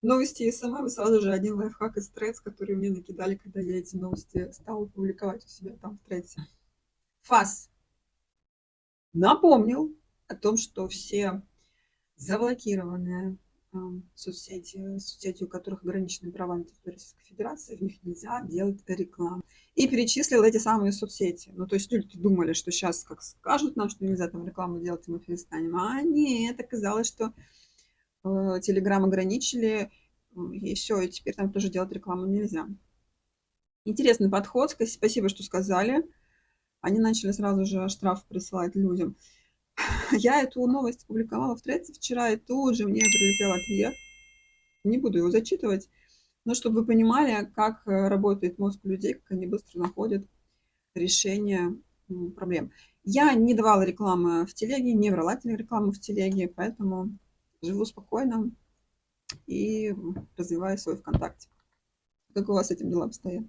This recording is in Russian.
Новости СММ, и сразу же один лайфхак из Threads, который мне накидали, когда я эти новости стала публиковать у себя там в Threads. ФАС напомнил о том, что все заблокированные соцсети, у которых ограничены права на территории Российской Федерации, в них нельзя делать рекламу. И перечислил эти самые соцсети. Ну, то есть люди думали, что сейчас как скажут нам, что нельзя там рекламу делать, и мы перестанем. А нет, оказалось, что Telegram ограничили, и все, и теперь там тоже делать рекламу нельзя. Интересный подход, спасибо, что сказали. Они начали сразу же штраф присылать людям. Я эту новость публиковала в Threads вчера, и тут же мне прилетел ответ. Не буду его зачитывать, но чтобы вы понимали, как работает мозг людей, как они быстро находят решение проблем. Я не давала рекламы в телеге, не врала рекламу в телеге, поэтому живу спокойно и развиваю свой ВКонтакте. Как у вас с этим дела обстоят?